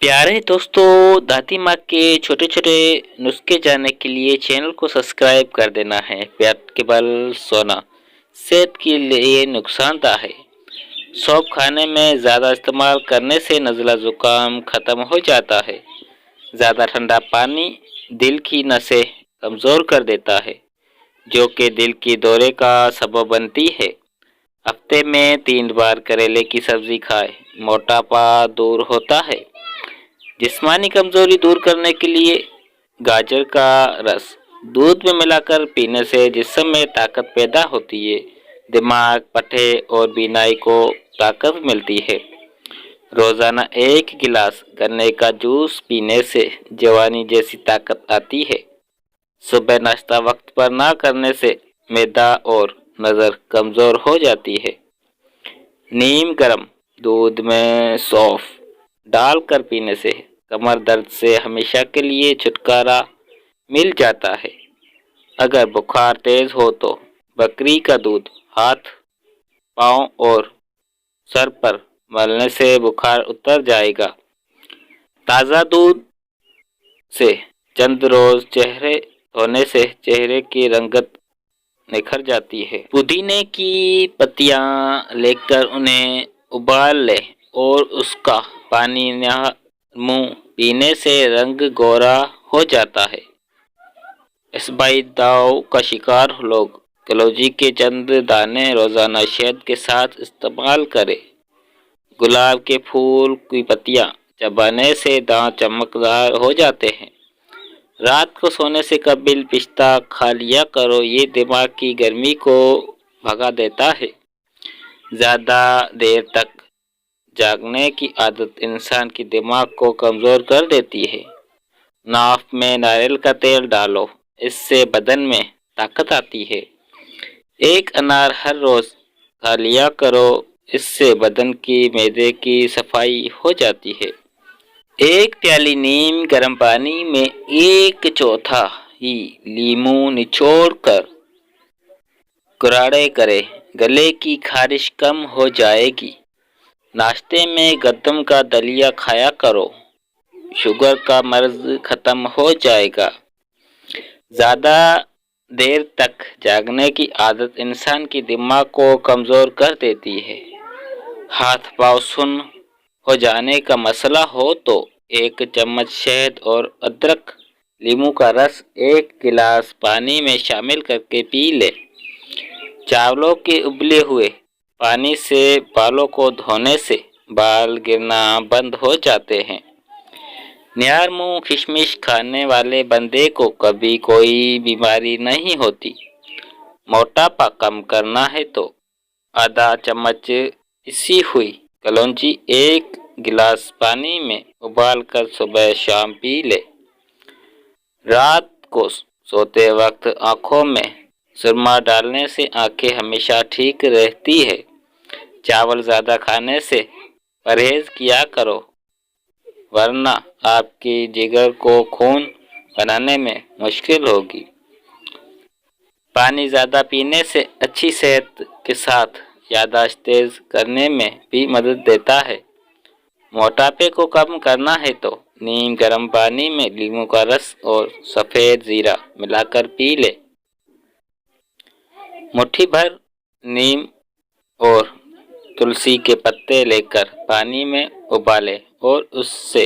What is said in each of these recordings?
प्यारे दोस्तों, दादी माँ के छोटे छोटे नुस्खे जानने के लिए चैनल को सब्सक्राइब कर देना है। पेट के बल सोना सेहत के लिए नुकसानदायक है। सौंफ खाने में ज़्यादा इस्तेमाल करने से नज़ला ज़ुकाम ख़त्म हो जाता है। ज़्यादा ठंडा पानी दिल की नसें कमज़ोर कर देता है, जो कि दिल के दौरे का सबब बनती है। हफ्ते में 3 बार करेले की सब्ज़ी खाएं, मोटापा दूर होता है। जिस्मानी कमजोरी दूर करने के लिए गाजर का रस दूध में मिलाकर पीने से जिस्म में ताकत पैदा होती है। दिमाग, पट्टे और बीनाई को ताकत मिलती है। रोजाना 1 गिलास गन्ने का जूस पीने से जवानी जैसी ताकत आती है। सुबह नाश्ता वक्त पर ना करने से मैदा और नज़र कमज़ोर हो जाती है। नीम गर्म दूध में सौंफ डालकर पीने से कमर दर्द से हमेशा के लिए छुटकारा मिल जाता है। अगर बुखार तेज हो तो बकरी का दूध हाथ, पाँव और सर पर मलने से बुखार उतर जाएगा। ताज़ा दूध से चंद रोज चेहरे धोने से चेहरे की रंगत निखर जाती है। पुदीने की पत्तियां लेकर उन्हें उबाल ले और उसका पानी मुंह पीने से रंग गोरा हो जाता है। इसबाई दाव का शिकार लोग कलौंजी के चंद दाने रोजाना शहद के साथ इस्तेमाल करें। गुलाब के फूल की पत्तियां चबाने से दांत चमकदार हो जाते हैं। रात को सोने से कबल पिस्ता खा लिया करो, ये दिमाग की गर्मी को भगा देता है। ज़्यादा देर तक जागने की आदत इंसान के दिमाग को कमज़ोर कर देती है। नाक में नारियल का तेल डालो, इससे बदन में ताकत आती है। 1 अनार हर रोज़ खा लिया करो, इससे बदन की मैदे की सफाई हो जाती है। 1 प्याली नीम गर्म पानी में 1/4 ही लीमू निचोड़कर कुराड़े करें, गले की खारिश कम हो जाएगी। नाश्ते में गंदम का दलिया खाया करो, शुगर का मर्ज खत्म हो जाएगा। ज़्यादा देर तक जागने की आदत इंसान के दिमाग को कमज़ोर कर देती है। हाथ पाँव सुन्न हो जाने का मसला हो तो 1 चम्मच शहद और अदरक नींबू का रस 1 गिलास पानी में शामिल करके पी ले। चावलों के उबले हुए पानी से बालों को धोने से बाल गिरना बंद हो जाते हैं। निहार मुंह किशमिश खाने वाले बंदे को कभी कोई बीमारी नहीं होती। मोटापा कम करना है तो आधा चम्मच पिसी हुई कलौंजी 1 गिलास पानी में उबालकर सुबह शाम पी ले। रात को सोते वक्त आँखों में सुरमा डालने से आँखें हमेशा ठीक रहती है। चावल ज़्यादा खाने से परहेज किया करो, वरना आपकी जिगर को खून बनाने में मुश्किल होगी। पानी ज़्यादा पीने से अच्छी सेहत के साथ याददाश्त तेज करने में भी मदद देता है। मोटापे को कम करना है तो नीम गर्म पानी में नींबू का रस और सफ़ेद ज़ीरा मिलाकर पी ले। मुट्ठी भर नीम और तुलसी के पत्ते लेकर पानी में उबाले और उससे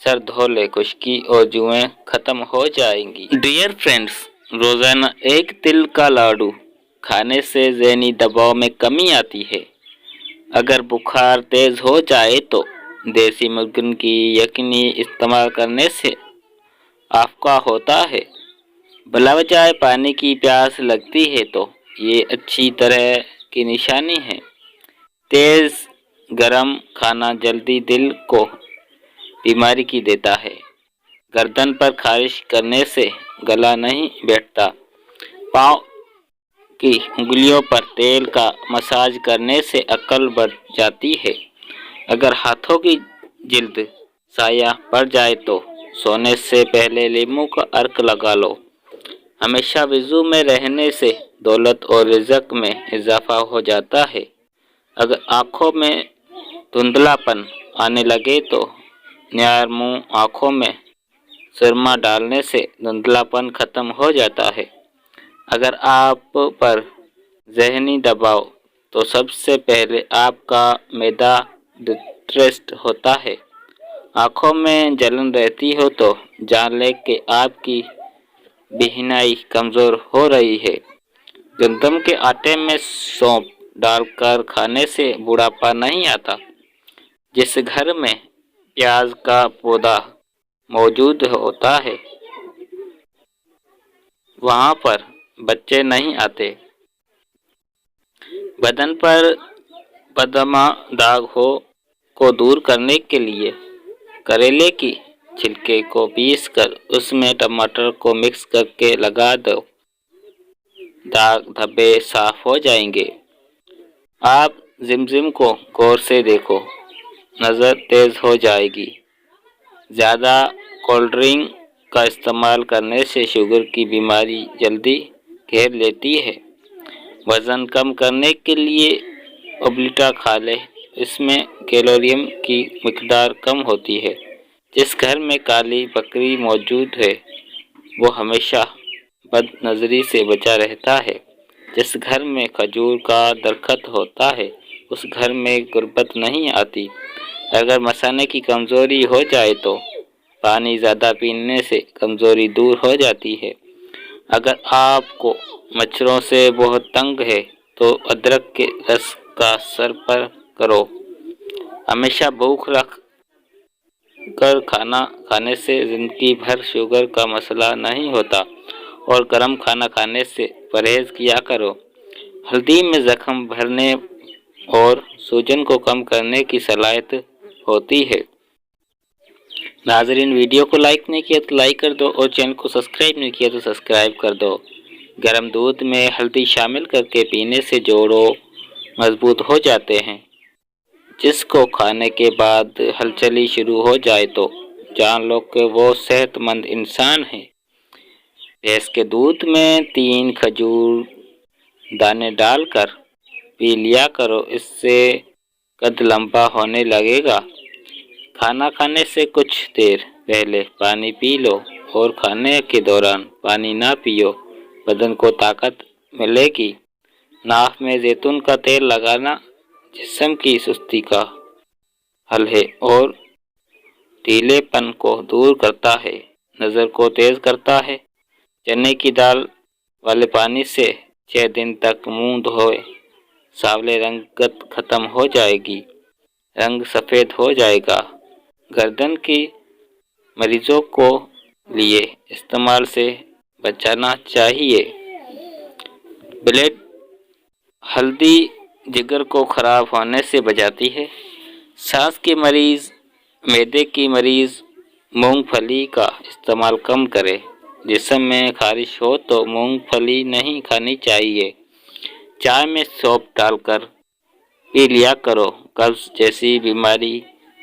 सर धो ले, खुश्की और जुएं खत्म हो जाएंगी। डियर फ्रेंड्स, रोजाना 1 तिल का लाडू खाने से ज़हनी दबाव में कमी आती है। अगर बुखार तेज हो जाए तो देसी मुर्गन की यकीनी इस्तेमाल करने से आपका होता है। बलावजाय पानी की प्यास लगती है तो ये अच्छी तरह की निशानी है। तेज गरम खाना जल्दी दिल को बीमारी की देता है। गर्दन पर खारिश करने से गला नहीं बैठता। पाँव की उंगलियों पर तेल का मसाज करने से अकल बढ़ जाती है। अगर हाथों की जिल्द साया पड़ जाए तो सोने से पहले नींबू का अर्क लगा लो। हमेशा वज़ू में रहने से दौलत और रिज़्क में इजाफा हो जाता है। अगर आँखों में धुंधलापन आने लगे तो मुंह, आँखों में सुरमा डालने से धुंधलापन खत्म हो जाता है। अगर आप पर ज़हनी दबाव तो सबसे पहले आपका मैदा डिस्ट्रेस्ड होता है। आँखों में जलन रहती हो तो जान लें कि आपकी बीहनाई कमज़ोर हो रही है। गंदम के आटे में सौंफ डालकर खाने से बुढ़ापा नहीं आता। जिस घर में प्याज का पौधा मौजूद होता है वहाँ पर बच्चे नहीं आते। बदन पर पदमा दाग को दूर करने के लिए करेले की छिलके को पीसकर उसमें टमाटर को मिक्स करके लगा दो, दाग धब्बे साफ हो जाएंगे। आप जिमजिम को गौर से देखो, नज़र तेज़ हो जाएगी। ज़्यादा कोल्ड ड्रिंक का इस्तेमाल करने से शुगर की बीमारी जल्दी घेर लेती है। वज़न कम करने के लिए ओबलिटा खा ले, इसमें कैलोरियम की मिकदार कम होती है। जिस घर में काली बकरी मौजूद है वो हमेशा बदनज़री से बचा रहता है। जिस घर में खजूर का दरख्त होता है उस घर में गुर्बत नहीं आती। अगर मसाने की कमज़ोरी हो जाए तो पानी ज़्यादा पीने से कमज़ोरी दूर हो जाती है। अगर आपको मच्छरों से बहुत तंग है तो अदरक के रस का सर पर करो। हमेशा भूख रख कर खाना खाने से ज़िंदगी भर शुगर का मसला नहीं होता और गर्म खाना खाने से परहेज़ किया करो। हल्दी में ज़ख्म भरने और सूजन को कम करने की सलाहियत होती है। नाज़रीन, वीडियो को लाइक नहीं किया तो लाइक कर दो और चैनल को सब्सक्राइब नहीं किया तो सब्सक्राइब कर दो। गर्म दूध में हल्दी शामिल करके पीने से जोड़ों मजबूत हो जाते हैं। जिसको खाने के बाद हलचली शुरू हो जाए तो जान लो कि वो सेहतमंद इंसान है। भैंस के दूध में 3 खजूर दाने डालकर पी लिया करो, इससे कद लंबा होने लगेगा। खाना खाने से कुछ देर पहले पानी पी लो और खाने के दौरान पानी ना पियो, बदन को ताकत मिलेगी। नाक में जैतून का तेल लगाना जिस्म की सुस्ती का हल है और ढीलेपन को दूर करता है, नज़र को तेज़ करता है। चने की दाल वाले पानी से 6 दिन तक मुंह धोए, सांवले रंगत खत्म हो जाएगी, रंग सफ़ेद हो जाएगा। गर्दन की मरीजों को लिए इस्तेमाल से बचाना चाहिए। ब्लेड हल्दी जिगर को ख़राब होने से बचाती है। सांस के मरीज़, मैदे की मरीज़ मूंगफली का इस्तेमाल कम करें। जिस्म में खारिश हो तो मूंगफली नहीं खानी चाहिए। चाय में सौंफ डालकर पी लिया करो, कब्ज़ जैसी बीमारी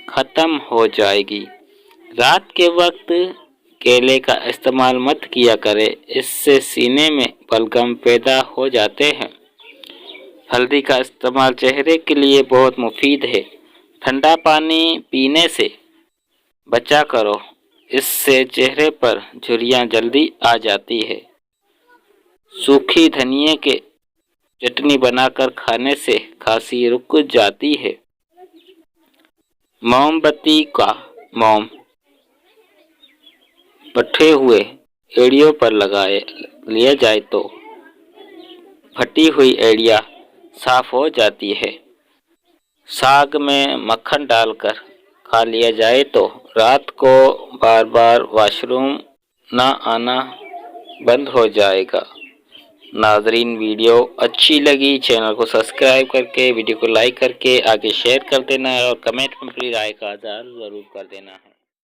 ख़त्म हो जाएगी। रात के वक्त केले का इस्तेमाल मत किया करें, इससे सीने में बलगम पैदा हो जाते हैं। हल्दी का इस्तेमाल चेहरे के लिए बहुत मुफीद है। ठंडा पानी पीने से बचा करो, इससे चेहरे पर झुर्रियाँ जल्दी आ जाती है। सूखी धनिए के चटनी बनाकर खाने से खांसी रुक जाती है। मोमबत्ती का मोम पट्टे हुए एड़ियों पर लिया जाए तो फटी हुई एड़ियाँ साफ हो जाती है। साग में मक्खन डालकर खा लिया जाए तो रात को बार बार वॉशरूम ना आना बंद हो जाएगा। नाज़रीन, वीडियो अच्छी लगी चैनल को सब्सक्राइब करके, वीडियो को लाइक करके आगे शेयर कर देना है और कमेंट में अपनी राय का इज़हार ज़रूर कर देना है।